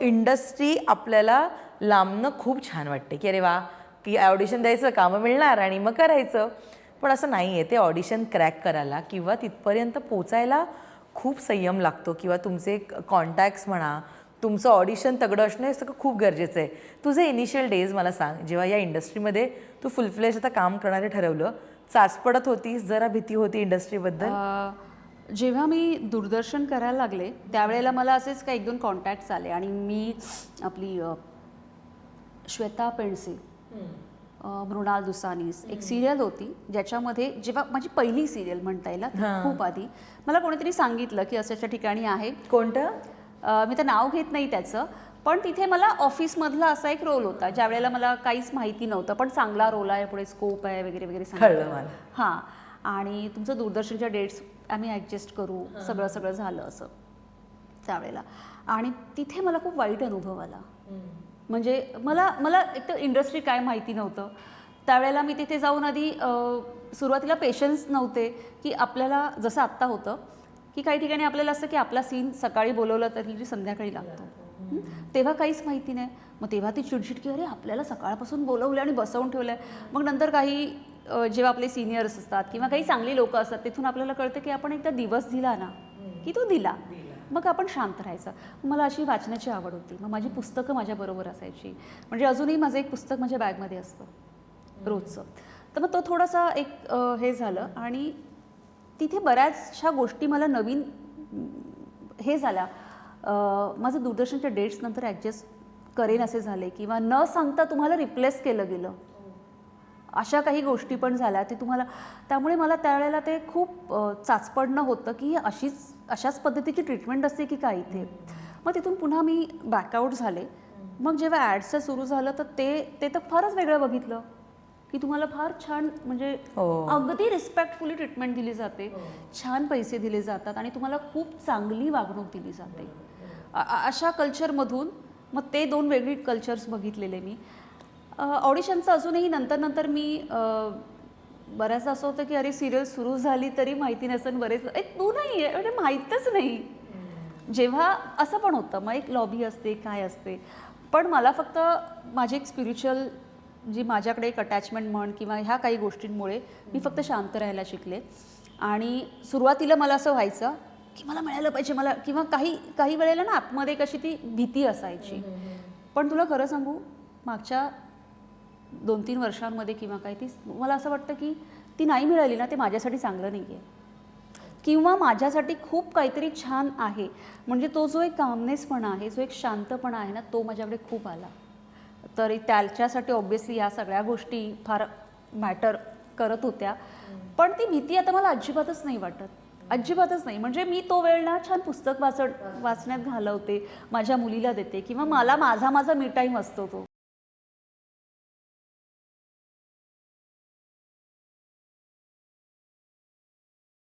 Industry आपल्याला लांबनं खूप छान वाटते की अरे वा की ऑडिशन द्यायचं, कामं मिळणार आणि मग करायचं. पण असं नाही आहे. ते ऑडिशन क्रॅक करायला किंवा तिथपर्यंत पोचायला खूप संयम लागतो किंवा तुमचे कॉन्टॅक्ट्स म्हणा, तुमचं ऑडिशन तगडं असणं हे सगळं खूप गरजेचं आहे. तुझे इनिशियल डेज मला सांग, जेव्हा या इंडस्ट्रीमध्ये तू फुल फ्लेज आता काम करणारे ठरवलं, चाचपडत होतीस, जरा भीती होती इंडस्ट्रीबद्दल? जेव्हा मी दूरदर्शन करायला लागले त्यावेळेला मला असेच काही 1-2 कॉन्टॅक्ट्स आले आणि मी आपली श्वेता पेंडसे, मृणाल दुसानीस एक सिरियल होती ज्याच्यामध्ये, जेव्हा माझी पहिली सिरियल म्हणता येईल खूप आधी, मला कोणीतरी सांगितलं की अशाच्या ठिकाणी आहे. कोणतं? मी तर नाव घेत नाही त्याचं, पण तिथे मला ऑफिसमधला असा एक रोल होता ज्या वेळेला मला काहीच माहिती नव्हतं, पण चांगला रोल आहे, पुढे स्कोप आहे वगैरे वगैरे कळलं मला. हां, आणि तुमचं दूरदर्शनच्या डेट्स आम्ही ॲडजस्ट करू, सगळं झालं असं त्यावेळेला. आणि तिथे मला खूप वाईट अनुभव आला. म्हणजे मला एक तर इंडस्ट्री काय माहिती नव्हतं त्यावेळेला. मी तिथे जाऊन आधी सुरुवातीला पेशन्स नव्हते की आपल्याला, जसं आत्ता होतं की काही ठिकाणी आपल्याला असं की आपला सीन सकाळी बोलवलं तरी संध्याकाळी लागतो, तेव्हा काहीच माहिती नाही. मग तेव्हा ती चिडचिड की अरे आपल्याला सकाळपासून बोलवलं आणि बसवून ठेवलं आहे. मग नंतर काही जेव्हा आपले सिनियर्स असतात किंवा काही चांगली लोकं असतात तिथून आपल्याला कळतं की आपण एकदा दिवस दिला ना की तो दिला, मग आपण शांत राहायचं. मला अशी वाचनाची आवड होती, मग माझी पुस्तकं माझ्याबरोबर असायची. म्हणजे अजूनही माझं एक पुस्तक माझ्या बॅगमध्ये असतं रोजचं. तर मग तो थोडासा एक हे झालं आणि तिथे बऱ्याचशा गोष्टी मला नवीन हे झाल्या. माझं दूरदर्शनच्या डेट्स नंतर ॲडजस्ट करेन असे झाले किंवा न सांगता तुम्हाला रिप्लेस केलं गेलं, अशा काही गोष्टी पण झाल्या ते तुम्हाला. त्यामुळे मला त्यावेळेला ते खूप चाचपडणं होतं की अशाच पद्धतीची ट्रीटमेंट असते की काय इथे. मग तिथून पुन्हा मी बॅकआउट झाले. मग जेव्हा ॲड्सचं सुरू झालं तर ते तर फारच वेगळं बघितलं की तुम्हाला फार छान, म्हणजे अगदी रिस्पेक्टफुली ट्रीटमेंट दिली जाते, छान पैसे दिले जातात आणि तुम्हाला खूप चांगली वागणूक दिली जाते. अशा कल्चरमधून मग ते 2 वेगळी कल्चर्स बघितलेले मी. ऑडिशनचं अजूनही नंतर मी बऱ्याचदा असं होतं की अरे सिरियल सुरू झाली तरी माहिती नसेल, बरेच तू नाही आहे म्हणजे माहीतच नाही. जेव्हा असं पण होतं, मग एक लॉबी असते, काय असते, पण मला फक्त माझी एक स्पिरिच्युअल जी माझ्याकडे एक अटॅचमेंट म्हण किंवा ह्या काही गोष्टींमुळे मी फक्त शांत राहायला शिकले. आणि सुरुवातीला मला असं व्हायचं की मला मिळालं पाहिजे मला, किंवा काही वेळेला ना आतमध्ये कशी ती भीती असायची. पण तुला खरं सांगू, मागच्या 2-3 वर्षांमध्ये किंवा काय ती मला असं वाटतं की ती नाही मिळाली ना ते माझ्यासाठी चांगलं नाही आहे, किंवा माझ्यासाठी खूप काहीतरी छान आहे. म्हणजे तो जो एक कामनेसपणा आहे, जो एक शांतपणा आहे ना, तो माझ्याकडे खूप आला. तर त्याच्यासाठी ऑब्व्हियसली या सगळ्या गोष्टी फार मॅटर करत होत्या. पण ती भीती आता मला अजिबातच नाही वाटत, अजिबातच नाही. म्हणजे मी तो वेळ ना छान पुस्तक वाचण्यात घालवते, माझ्या मुलीला देते, किंवा मला माझा मी टाईम असतो तो.